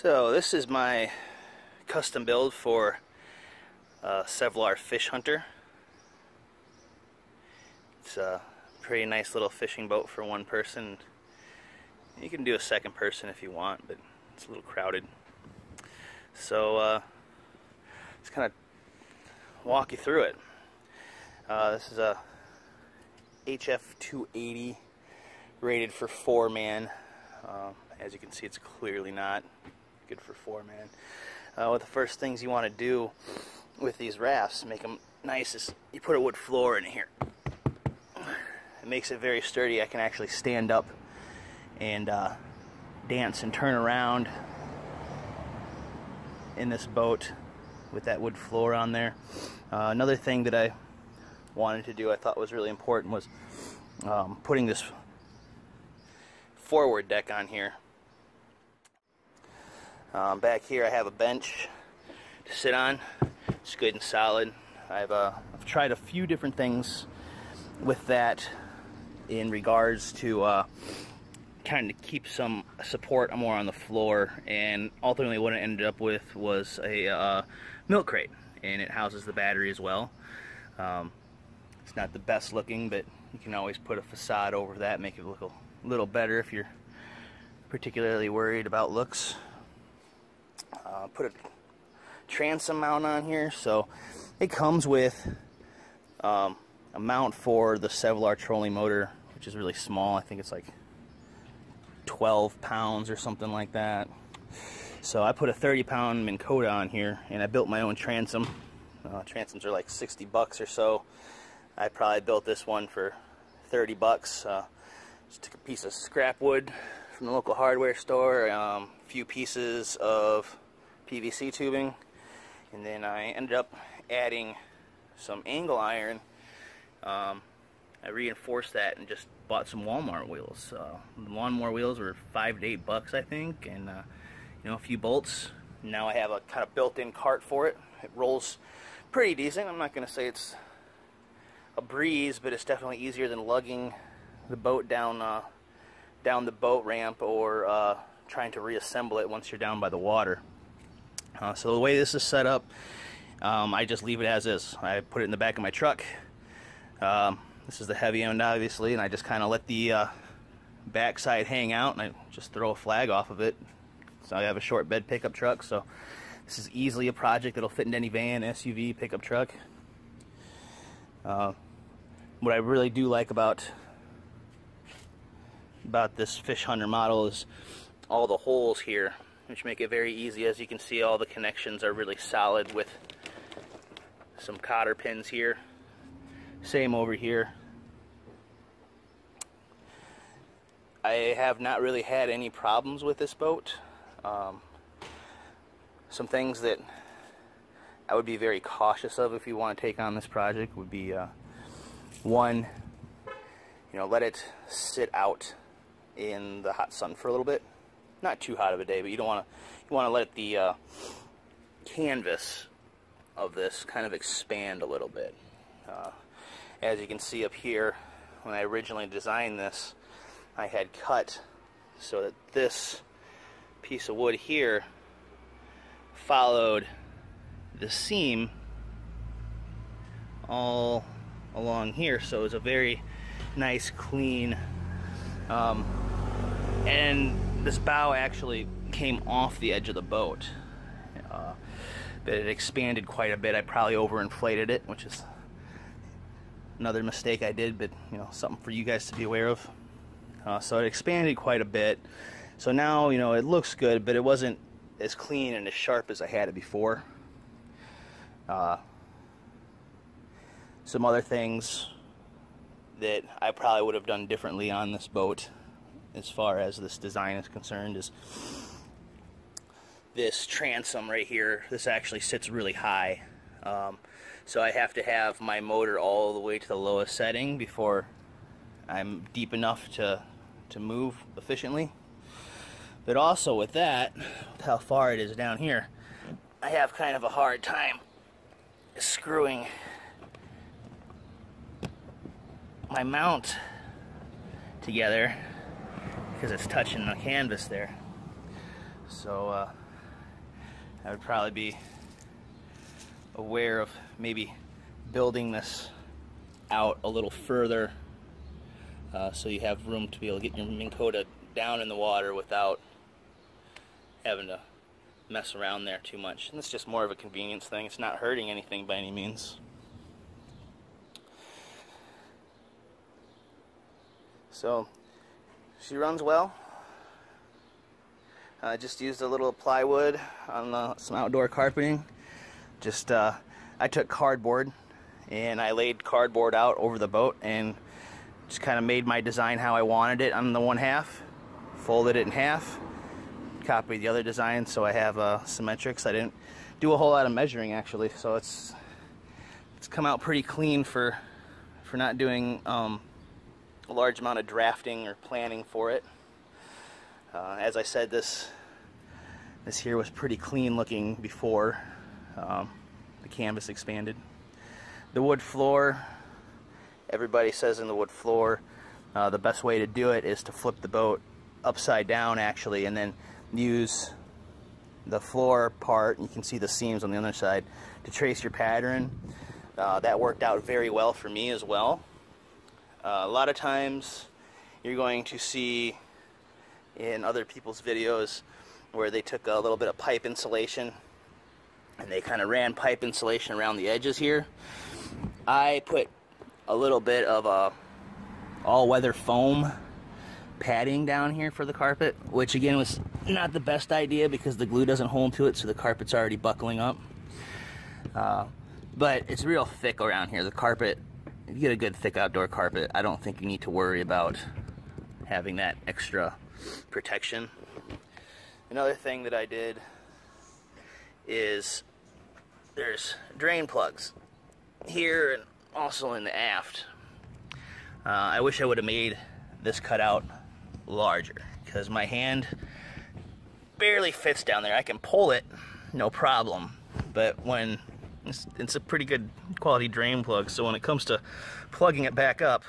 So this is my custom build for Kevlar Fish Hunter. It's a pretty nice little fishing boat for one person. You can do a second person if you want, but it's a little crowded. So let's kind of walk you through it. This is a HF 280 rated for 4-man. As you can see, it's clearly not good for 4-man. One of the first things you want to do with these rafts, make them nice, is you put a wood floor in here. It makes it very sturdy. I can actually stand up and dance and turn around in this boat with that wood floor on there. Another thing that I wanted to do, I thought was really important, was putting this forward deck on here. Back here I have a bench to sit on. It's good and solid. I've tried a few different things with that in regards to kind of keep some support more on the floor, and ultimately what I ended up with was a milk crate, and it houses the battery as well. It's not the best looking, but you can always put a facade over that, make it look a little better if you're particularly worried about looks. Put a transom mount on here, so it comes with a mount for the Kevlar trolling motor, which is really small. I think it's like 12 pounds or something like that. So I put a 30-pound Minn Kota on here, and I built my own transom. Transoms are like 60 bucks or so. I probably built this one for 30 bucks. Just took a piece of scrap wood from the local hardware store, a few pieces of PVC tubing, and then I ended up adding some angle iron. I reinforced that and just bought some Walmart wheels. The lawnmower wheels were $5 to $8, I think, and you know, a few bolts. Now I have a kind of built-in cart for it. It rolls pretty decent. I'm not going to say it's a breeze, but it's definitely easier than lugging the boat down the boat ramp, or trying to reassemble it once you're down by the water. So the way this is set up, I just leave it as is. I put it in the back of my truck. This is the heavy end, obviously, and I just kind of let the backside hang out, and I just throw a flag off of it. So I have a short bed pickup truck, so this is easily a project that'll fit in any van, SUV, pickup truck. What I really do like about this Fish Hunter model is all the holes here, which make it very easy. As you can see, all the connections are really solid with some cotter pins here. Same over here. I have not really had any problems with this boat. Some things that I would be very cautious of if you want to take on this project would be, one, you know, let it sit out in the hot sun for a little bit. Not too hot of a day, but you want to let the canvas of this kind of expand a little bit. As you can see up here, when I originally designed this, I had cut so that this piece of wood here followed the seam all along here, so it was a very nice, clean, and this bow actually came off the edge of the boat, but it expanded quite a bit. I probably overinflated it, which is another mistake I did, but you know, something for you guys to be aware of. So it expanded quite a bit. So now, you know, it looks good, but it wasn't as clean and as sharp as I had it before. Some other things that I probably would have done differently on this boat, as far as this design is concerned, is this transom right here. This actually sits really high, so I have to have my motor all the way to the lowest setting before I'm deep enough to move efficiently. But also with that, with how far it is down here, I have kind of a hard time screwing my mount together because it's touching the canvas there. So I would probably be aware of maybe building this out a little further so you have room to be able to get your Minn Kota down in the water without having to mess around there too much. And it's just more of a convenience thing. It's not hurting anything by any means. So she runs well. I just used a little plywood on some outdoor carpeting. Just I took cardboard and I laid cardboard out over the boat and just kind of made my design how I wanted it on the one half, folded it in half, copied the other design so I have symmetrics. I didn't do a whole lot of measuring actually, so it's come out pretty clean for not doing a large amount of drafting or planning for it. As I said, this here was pretty clean looking before the canvas expanded. The wood floor, everybody says in the wood floor, the best way to do it is to flip the boat upside down actually, and then use the floor part, you can see the seams on the other side, to trace your pattern. That worked out very well for me as well. A lot of times you're going to see in other people's videos where they took a little bit of pipe insulation and they kind of ran pipe insulation around the edges here. I put a little bit of all-weather foam padding down here for the carpet, which again was not the best idea because the glue doesn't hold to it, so the carpet's already buckling up. But it's real thick around here. The carpet, if you get a good thick outdoor carpet, I don't think you need to worry about having that extra protection. Another thing that I did is there's drain plugs here and also in the aft. I wish I would have made this cutout larger because my hand barely fits down there. I can pull it, no problem, but when it's a pretty good quality drain plug, so when it comes to plugging it back up,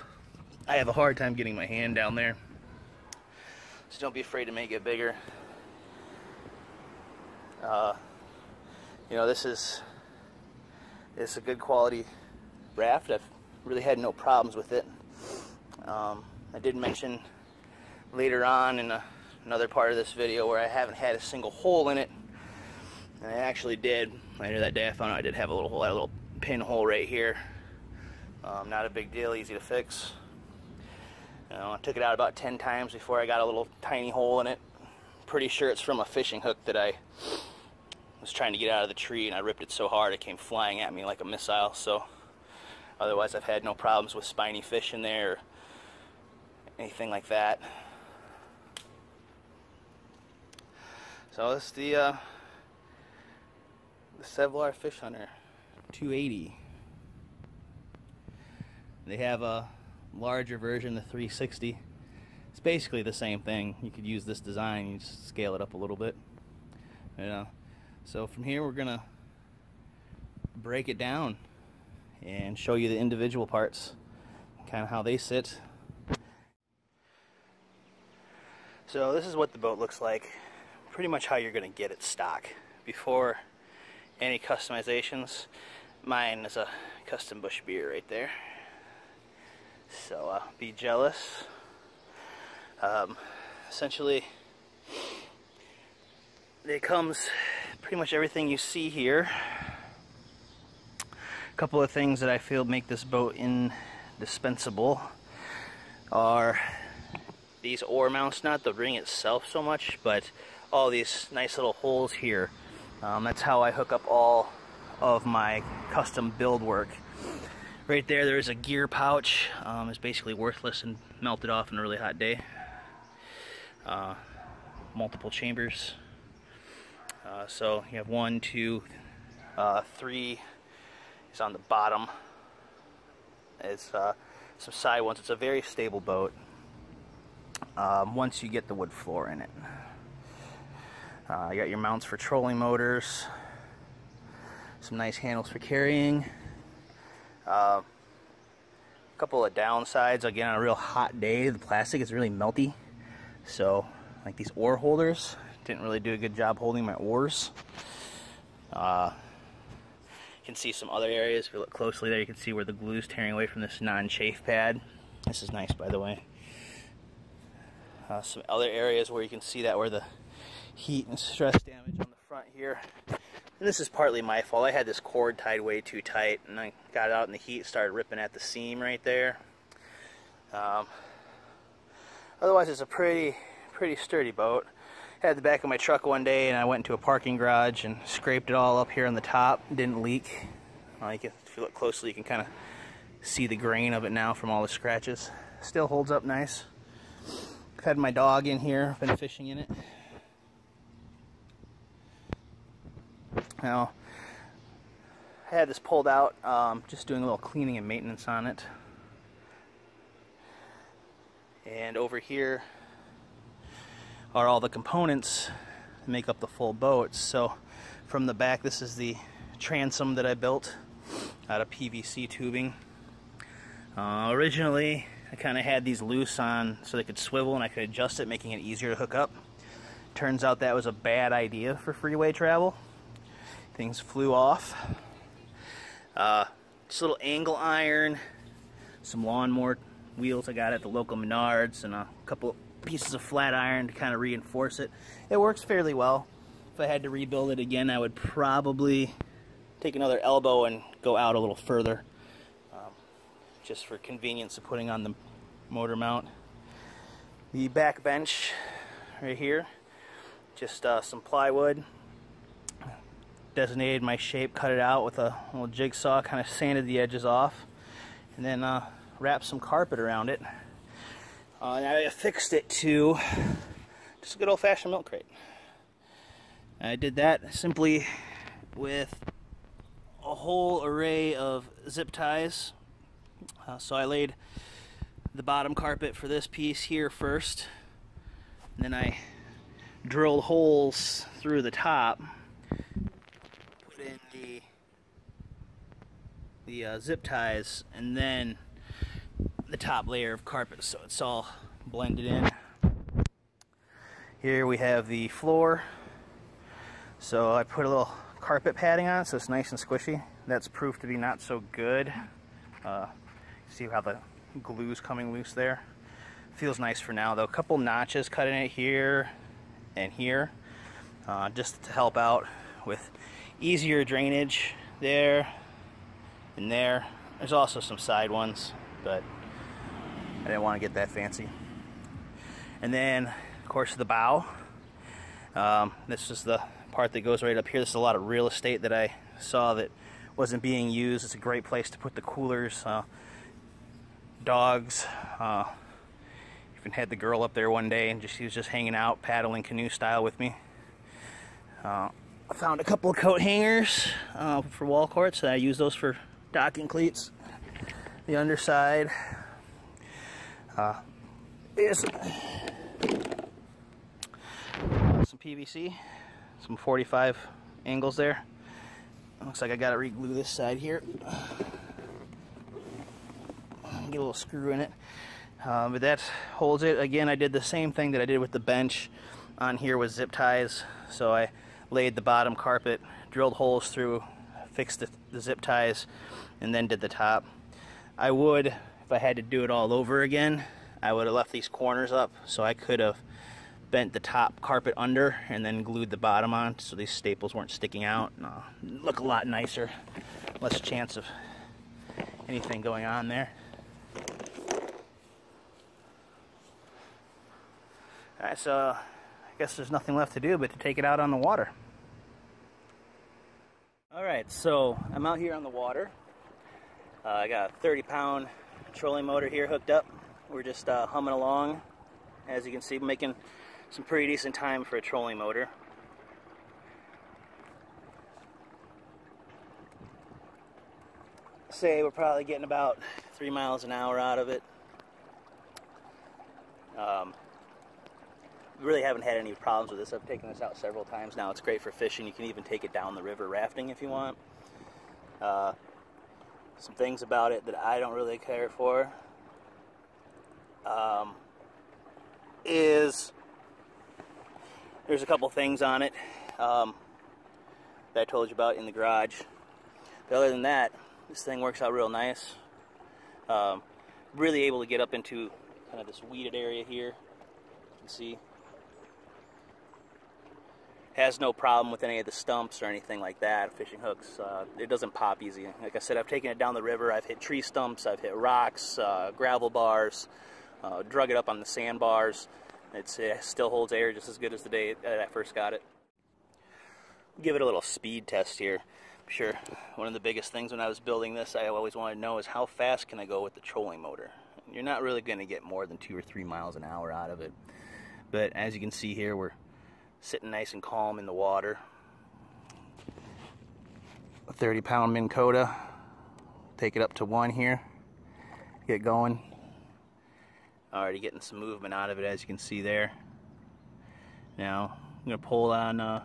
I have a hard time getting my hand down there. So don't be afraid to make it bigger. You know, it's a good quality raft. I've really had no problems with it. I did mention later on in another part of this video where I haven't had a single hole in it. And I actually did. Later that day I found out I did have a little pinhole right here. Not a big deal, easy to fix. I took it out about 10 times before I got a little tiny hole in it. Pretty sure it's from a fishing hook that I was trying to get out of the tree, and I ripped it so hard it came flying at me like a missile. So otherwise I've had no problems with spiny fish in there or anything like that. So this is the Kevlar Fish Hunter 280. They have a larger version, the 360. It's basically the same thing. You could use this design, you just scale it up a little bit. So from here we're gonna break it down and show you the individual parts, kind of how they sit. So this is what the boat looks like, pretty much how you're gonna get it stock before any customizations. Mine is a custom bush beer right there, so be jealous. Essentially it comes pretty much everything you see here. A couple of things that I feel make this boat indispensable are these oar mounts, not the ring itself so much, but all these nice little holes here. That's how I hook up all of my custom build work. Right there is a gear pouch. It's basically worthless and melted off on a really hot day. Multiple chambers. So you have 1, 2, 3 is on the bottom. It's some side ones. It's a very stable boat once you get the wood floor in it. You got your mounts for trolling motors, some nice handles for carrying, a couple of downsides. Again, on a real hot day, the plastic is really melty, so like these oar holders didn't really do a good job holding my oars. You can see some other areas. If you look closely there, you can see where the glue is tearing away from this non-chafe pad. This is nice, by the way. Some other areas where you can see that where the heat and stress damage on the front here. And this is partly my fault. I had this cord tied way too tight, and I got it out in the heat, started ripping at the seam right there. Otherwise, it's a pretty sturdy boat. I had the back of my truck one day, and I went into a parking garage and scraped it all up here on the top. It didn't leak. If you look closely, you can kind of see the grain of it now from all the scratches. Still holds up nice. I've had my dog in here, been fishing in it. Now, I had this pulled out, just doing a little cleaning and maintenance on it. And over here are all the components that make up the full boat. So from the back, this is the transom that I built out of PVC tubing. Originally, I kind of had these loose on so they could swivel and I could adjust it, making it easier to hook up. Turns out that was a bad idea for freeway travel. Things flew off. Just a little angle iron, some lawnmower wheels I got at the local Menards, and a couple pieces of flat iron to kind of reinforce it. It works fairly well. If I had to rebuild it again, I would probably take another elbow and go out a little further, just for convenience of putting on the motor mount. The back bench right here, just some plywood. Designated my shape, cut it out with a little jigsaw, kind of sanded the edges off, and then wrapped some carpet around it. And I affixed it to just a good old-fashioned milk crate. I did that simply with a whole array of zip ties. So I laid the bottom carpet for this piece here first, and then I drilled holes through the top, put in the zip ties, and then the top layer of carpet, so it's all blended in. Here we have the floor. So I put a little carpet padding on it so it's nice and squishy. That's proved to be not so good. See how the glue's coming loose there? Feels nice for now though. A couple notches cut in it here and here, just to help out with easier drainage there and there. There's also some side ones, but I didn't want to get that fancy. And then, of course, the bow. This is the part that goes right up here. This is a lot of real estate that I saw that wasn't being used. It's a great place to put the coolers, dogs. Even had the girl up there one day, and she was just hanging out, paddling canoe style with me. I found a couple of coat hangers for wall courts. I use those for docking cleats. The underside is some PVC, some 45 angles there. Looks like I gotta re-glue this side here. Get a little screw in it, but that holds it. Again, I did the same thing that I did with the bench on here with zip ties. So I laid the bottom carpet, drilled holes through, fixed the zip ties, and then did the top. I would, if I had to do it all over again, I would have left these corners up, so I could have bent the top carpet under and then glued the bottom on so these staples weren't sticking out. Look a lot nicer, less chance of anything going on there. Alright, so I guess there's nothing left to do but to take it out on the water. Alright, so I'm out here on the water. I got a 30-pound trolling motor here hooked up. We're just humming along. As you can see, making some pretty decent time for a trolling motor. Say we're probably getting about 3 miles an hour out of it. Really haven't had any problems with this. I've taken this out several times now. It's great for fishing. You can even take it down the river rafting if you want. Some things about it that I don't really care for is there's a couple things on it. that I told you about in the garage. But other than that, this thing works out real nice. Really able to get up into kind of this weeded area here. You can see. Has no problem with any of the stumps or anything like that, fishing hooks. It doesn't pop easy. Like I said, I've taken it down the river. I've hit tree stumps, I've hit rocks, gravel bars, drug it up on the sandbars. It still holds air just as good as the day that I first got it. Give it a little speed test here. I'm sure one of the biggest things when I was building this, I always wanted to know is how fast can I go with the trolling motor. You're not really going to get more than 2 or 3 miles an hour out of it. But as you can see here, we're sitting nice and calm in the water. A 30-pound Minn Kota. Take it up to 1 here. Get going. Already getting some movement out of it, as you can see there. Now I'm going to pull on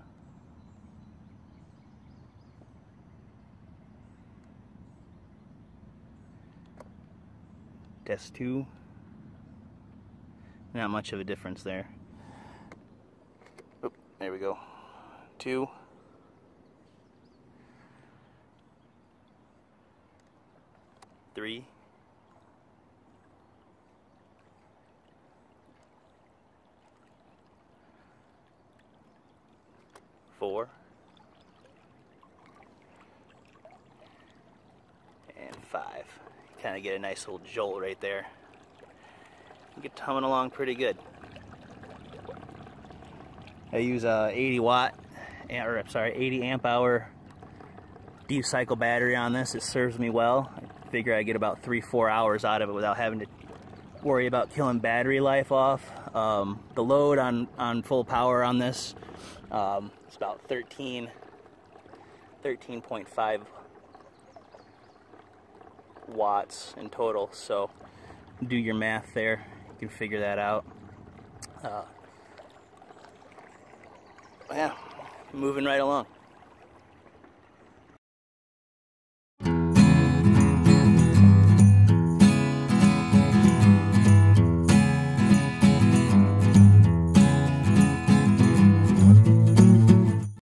test 2. Not much of a difference there. There we go. 2. 3. 4. And 5. Kind of get a nice little jolt right there. Get humming along pretty good. I use a 80 amp hour deep cycle battery on this. It serves me well. I figure I get about 3-4 hours out of it without having to worry about killing battery life off. The load on full power on this is about 13.5 watts in total. So do your math there. You can figure that out. Yeah, moving right along.